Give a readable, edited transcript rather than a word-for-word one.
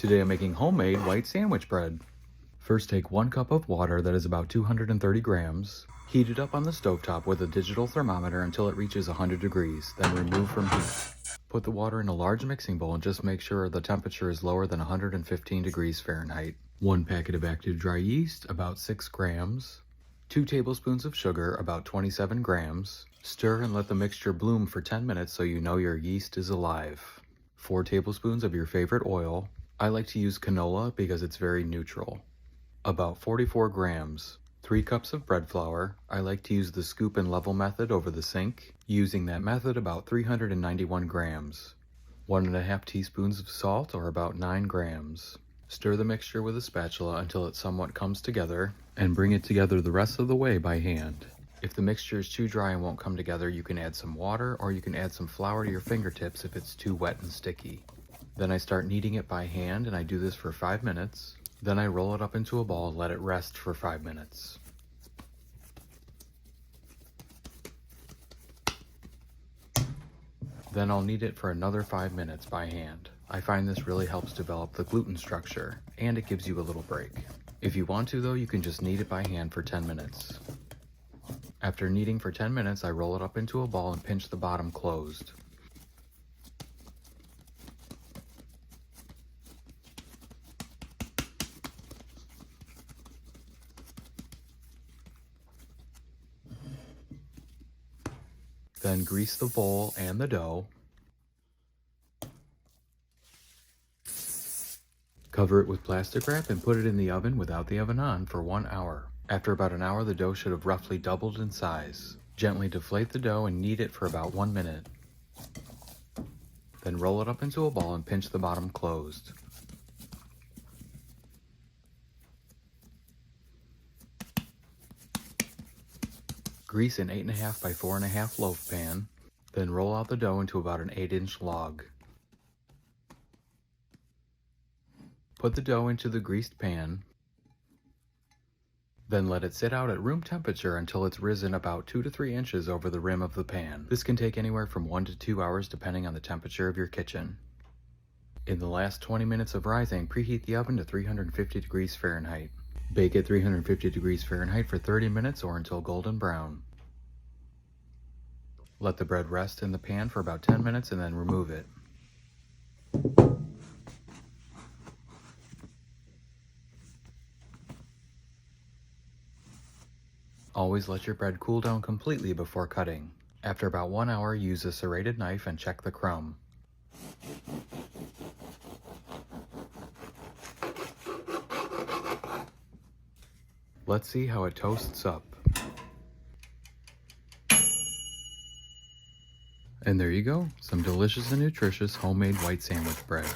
Today I'm making homemade white sandwich bread. First take 1 cup of water that is about 230 grams. Heat it up on the stovetop with a digital thermometer until it reaches 100 degrees, then remove from heat. Put the water in a large mixing bowl and just make sure the temperature is lower than 115 degrees Fahrenheit. 1 packet of active dry yeast, about 6 grams. 2 tablespoons of sugar, about 27 grams. Stir and let the mixture bloom for 10 minutes so you know your yeast is alive. 4 tablespoons of your favorite oil. I like to use canola because it's very neutral. About 44 grams. 3 cups of bread flour. I like to use the scoop and level method over the sink. Using that method, about 391 grams. 1.5 teaspoons of salt, or about 9 grams. Stir the mixture with a spatula until it somewhat comes together, and bring it together the rest of the way by hand. If the mixture is too dry and won't come together, you can add some water, or you can add some flour to your fingertips if it's too wet and sticky. Then I start kneading it by hand, and I do this for 5 minutes. Then I roll it up into a ball and let it rest for 5 minutes. Then I'll knead it for another 5 minutes by hand. I find this really helps develop the gluten structure, and it gives you a little break. If you want to though, you can just knead it by hand for 10 minutes. After kneading for 10 minutes, I roll it up into a ball and pinch the bottom closed. Then grease the bowl and the dough. Cover it with plastic wrap and put it in the oven without the oven on for 1 hour. After about an hour, the dough should have roughly doubled in size. Gently deflate the dough and knead it for about 1 minute. Then roll it up into a ball and pinch the bottom closed. Grease an 8.5 by 4.5 loaf pan, then roll out the dough into about an 8-inch log. Put the dough into the greased pan, then let it sit out at room temperature until it's risen about 2 to 3 inches over the rim of the pan. This can take anywhere from 1 to 2 hours depending on the temperature of your kitchen. In the last 20 minutes of rising, preheat the oven to 350 degrees Fahrenheit. Bake at 350 degrees Fahrenheit for 30 minutes or until golden brown. Let the bread rest in the pan for about 10 minutes and then remove it. Always let your bread cool down completely before cutting. After about 1 hour, use a serrated knife and check the crumb. Let's see how it toasts up. And there you go, some delicious and nutritious homemade white sandwich bread.